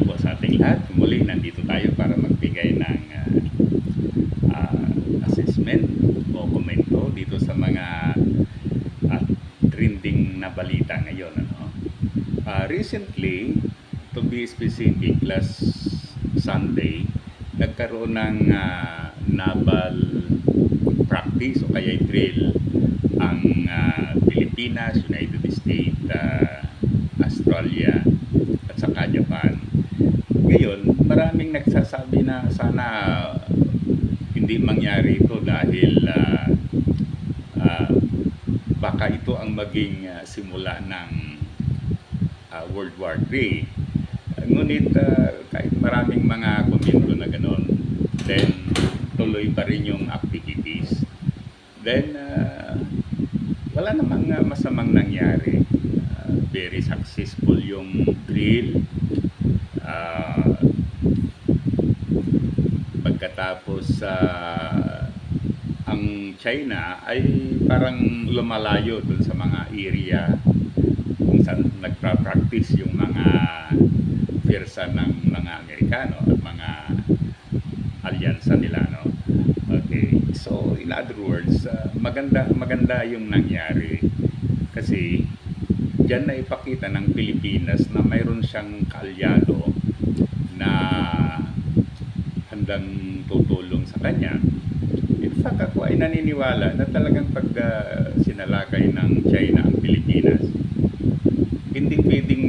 po sa ating lahat. Muli, nandito tayo para magbigay ng assessment o komento dito sa mga trending na balita ngayon. Recently, to be specific, last Sunday, nagkaroon ng naval practice o kaya drill ang Pilipinas, United States, Australia at saka Japan. Ngayon, maraming nagsasabi na sana hindi mangyari ito dahil baka ito ang maging simula ng World War III. Ngunit kahit maraming mga komento na gano'n, then tuloy pa rin yung activities. Then wala namang masamang nangyari. Very successful yung drill. Pagkatapos ang China ay parang lumalayo dun sa mga area kung saan nagpa-practice yung mga pwersa ng mga Amerikano at mga alyansa nila, no? Okay, so in other words, maganda yung nangyari kasi diyan na ipakita ng Pilipinas na mayroon siyang kaalyado na handang tutulong sa kanya. In fact, ako ay naniniwala na talagang pag sinalakay ng China ang Pilipinas, hindi pwedeng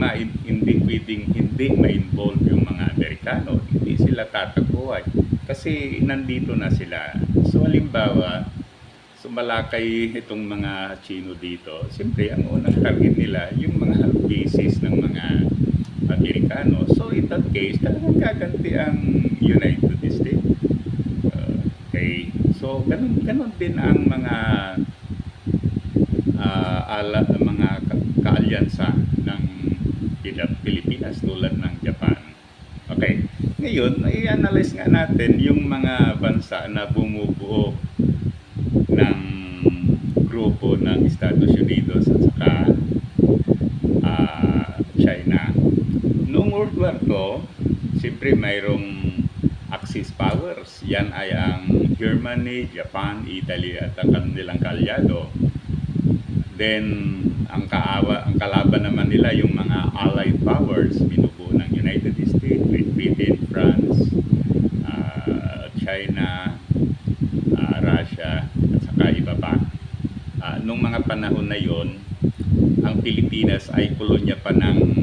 hindi ma-involve yung mga Amerikano, hindi sila tataguan kasi nandito na sila. So halimbawa, sumalakay itong mga Chino dito, siyempre ang unang target nila yung mga bases ng mga Amerikano. So in that case, talagang gaganti ang United States. Okay, so ganun din ang mga mga kaalyansa ng Pilipinas tulad ng Japan. Okay, ngayon i-analyze nga natin yung mga bansa na bumubuo ng grupo ng Estados Unidos at saka China. Noong World War II, siyempre mayroong Axis powers. Yan ay ang Germany, Japan, Italy at ang kanilang kaalyado. Then, ang kalaban naman nila yung mga Allied powers, binubuo ng United States, Great Britain, France, China, Russia, at saka iba pa. Nung mga panahon na yon, ang Pilipinas ay kolonya pa ng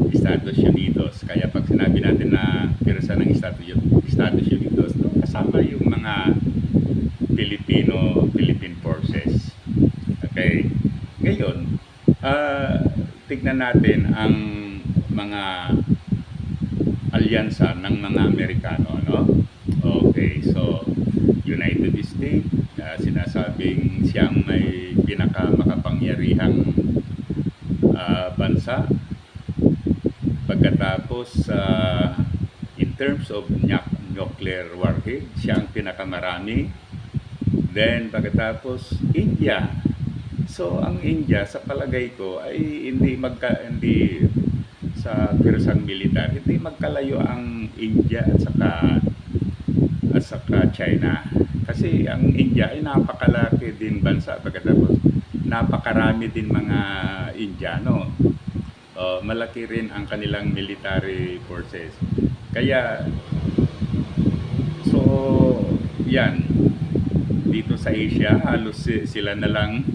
Estados Unidos. Kaya pag sinabi natin na pirsa ng Estados Unidos, kasama yung mga Philippine forces. Okay. Ngayon, tignan natin ang mga alyansa ng mga Amerikano, no? Okay, so United States, sinasabing siyang may pinakamakapangyarihang bansa. Pagkatapos, in terms of nuclear warhead, siya ang pinakamarami. Then, pagkatapos, India. So, ang India, sa palagay ko, ay hindi sa pirsang militar, hindi magkalayo ang India at saka China. Kasi ang India ay napakalaki din bansa, pagkatapos napakarami din mga Indiano. Malaki rin ang kanilang military forces. Kaya, so, yan. Dito sa Asia, halos sila na lang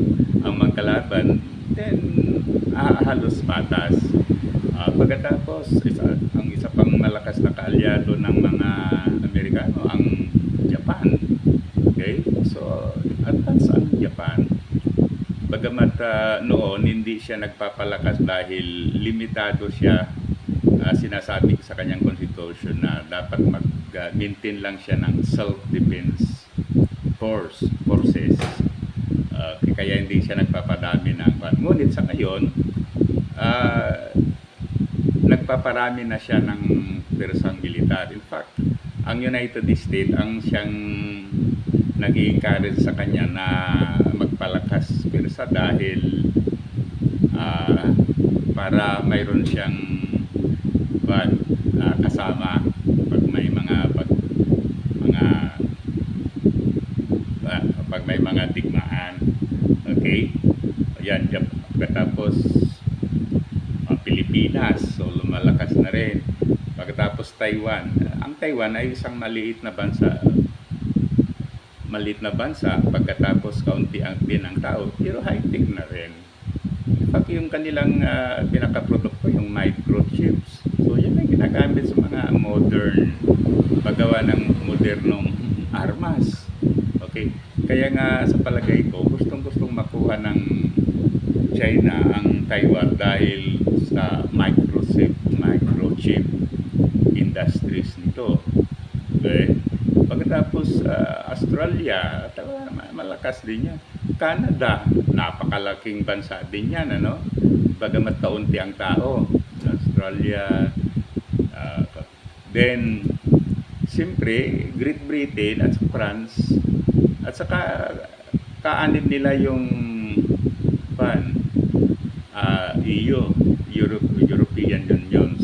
ang magkalaban. Then, halos patas. Pagkatapos, ang isa pang malakas na kaalyado ng mga Amerikano, ang Japan. Okay? So, advance ang Japan. Bagamat noon, hindi siya nagpapalakas dahil limitado siya. Sinasabi sa kanyang constitution na dapat mag-maintain lang siya ng self-defense forces. Kaya hindi siya nagpapadami ng ngunit sa ngayon, nagpaparami na siya ng persang militar. In fact, ang United States ang siyang nag-i-encourage sa kanya na magpalakas pirsa dahil para mayroon siyang kuwan, kasama pag may mga pag may mga digmaan. Okay? Ayan, pagkatapos Pilipinas, so lumalakas na rin. Pagkatapos Taiwan, ang Taiwan ay isang maliit na bansa, pagkatapos kaunti din ang tao, pero high-tech na rin. In fact, yung kanilang pinaka-produkto, yung microchips, so yan ang ginagamit sa mga modern, paggawa ng modernong armas. Okay? Kaya nga sa palagay ko, gustong-gustong makuha ng China ang Taiwan dahil sa microchip industries nito. Okay? Pagkatapos Australia, malakas din yan. Canada, napakalaking bansa din yan, ano? Bagamat kaunti ang tao. Australia, then siyempre Great Britain at France, at saka kaanib nila yung EU, European Unions.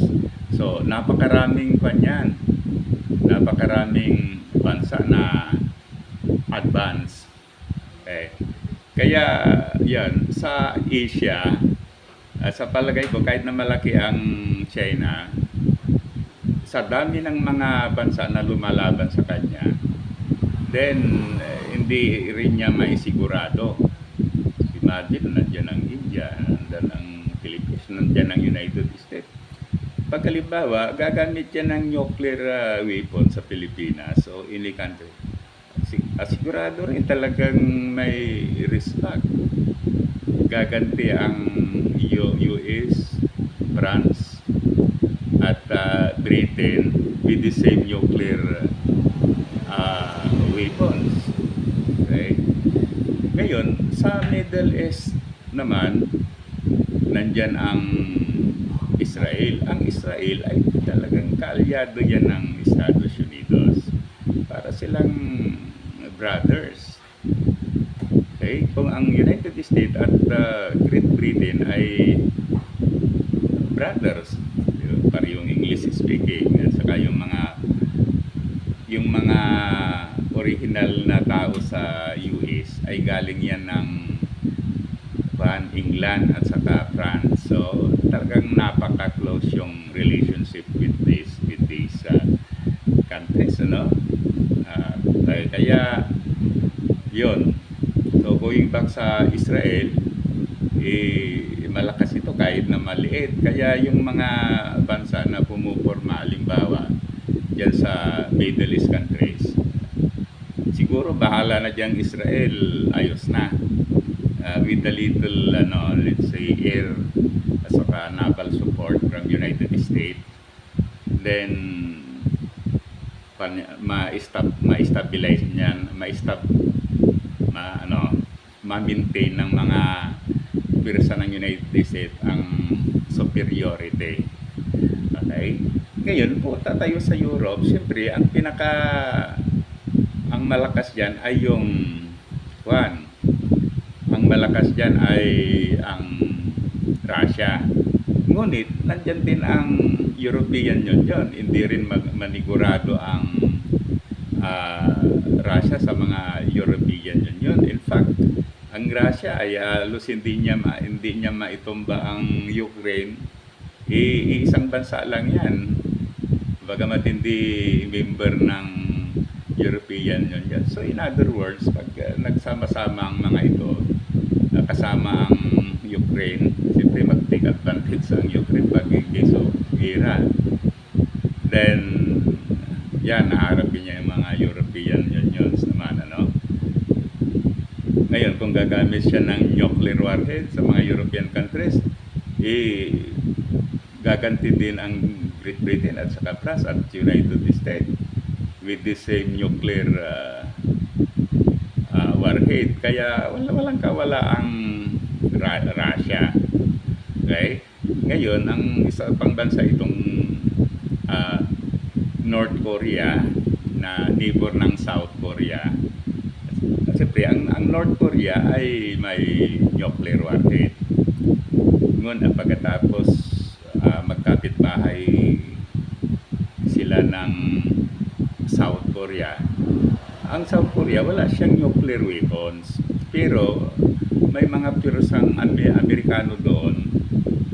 So napakaraming napakaraming bansa na advance. Okay. Kaya yan, sa Asia, sa palagay ko, kahit na malaki ang China, sa dami ng mga bansa na lumalaban sa kanya, then hindi rin niya maisigurado. Imagine, nandiyan ang India, nandiyan ang Philippines, nandiyan ang United States. Pag halimbawa, gagamit yan ng nuclear weapon sa Pilipinas o any country, asigurado rin talagang may respect. Gaganti ang US, France, at Britain with the same nuclear weapons. Okay? Ngayon, sa Middle East naman, nandyan ang Israel. Ang Israel ay talagang kaalyado yan ng Estados Unidos. Para silang brothers. Okay? Kung ang United States at Great Britain ay brothers, parehong English speaking, at saka yung mga original na tao sa US ay galing yan ng England at saka France. So talagang napaka-close yung relationship with these countries, ano? Kaya yun. So going back sa Israel, malakas ito kahit na maliit. Kaya yung mga bansa na pumuporma, halimbawa dyan sa Middle East countries, siguro bahala na dyan Israel, ayos na. With a little, let's say, air at saka naval support from United States, then ma-stabilize niyan, ma-maintain ng mga pirsa ng United States ang superiority. Okay? Ngayon po, tatayo sa Europe, siyempre, ang malakas dyan ay yung ang malakas dyan ay ang Russia. Ngunit, nandyan din ang European Union. Hindi rin manigurado ang Russia sa mga European Union. In fact, ang Russia ay halos hindi niya maitumba ang Ukraine. Isang bansa lang yan. Bagamat hindi member ng European Union. So in other words, pag nagsama-sama ang mga ito, kasama ang Ukraine, siyempre mag-take advantage ang Ukraine pag case of Iran. Then, yan, naharapin niya yung mga European Unions naman, ano? Ngayon, kung gagamit siya ng nuclear warhead sa mga European countries, gaganti din ang Great Britain at saka France at United States with the same nuclear warhead. Kaya walang kawala ang Russia. Okay? Ngayon, ang isa pang bansa itong North Korea na neighbor ng South Korea. Siyempre, ang North Korea ay may nuclear warhead. Ngunit pagkatapos magkapit-bahay Korea. Ang South Korea, wala siyang nuclear weapons. Pero may mga pirosang Amerikano doon.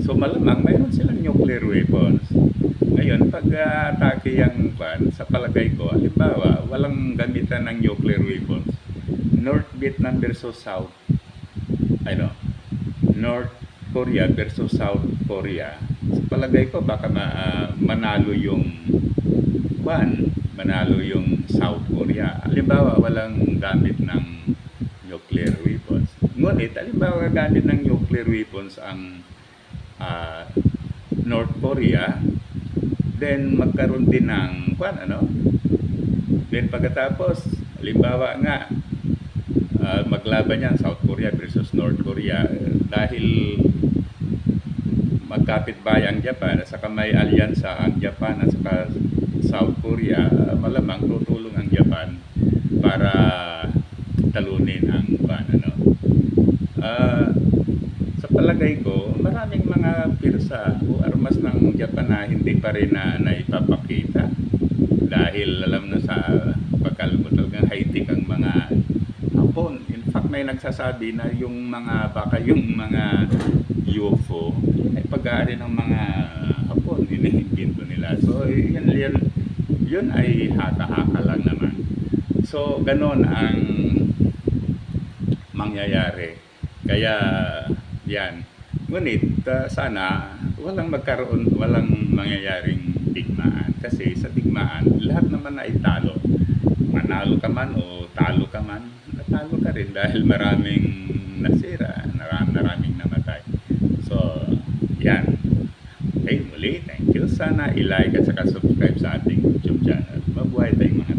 So malamang mayroon silang nuclear weapons. Ngayon, pag atake yung sa palagay ko, halimbawa, walang gamitan ng nuclear weapons. North Vietnam versus South, ano, North Korea versus South Korea. Sa palagay ko, baka manalo yung manalo yung South Korea. Halimbawa, walang gamit ng nuclear weapons. Ngunit, halimbawa, gamit ng nuclear weapons ang North Korea, then magkaroon din ng then pagkatapos, halimbawa nga, maglaban yan South Korea versus North Korea, dahil magkapit-bahay ang Japan at saka may alyansa ang Japan at saka South Korea, malamang tutulong ang Japan para talunin ang sa palagay ko, maraming mga pirsa o armas ng Japan na hindi pa rin na ipapakita dahil alam na sa pagkalmo talagang high-tech ang mga Hapon. In fact, may nagsasabi na yung mga UFO ay pag-aari ng mga Hapon, inihimbento nila. So, yun ay haka-haka lang naman. So, ganon ang mangyayari. Kaya, yan. Ngunit, sana, walang mangyayaring digmaan. Kasi sa digmaan, lahat naman ay talo. Manalo ka man o talo ka man, natalo ka rin dahil maraming nasira, maraming namatay. So, yan. Okay, muli, thank you. Sana i-like at saka subscribe sa ating YouTube channel. Mabuhay tayong mga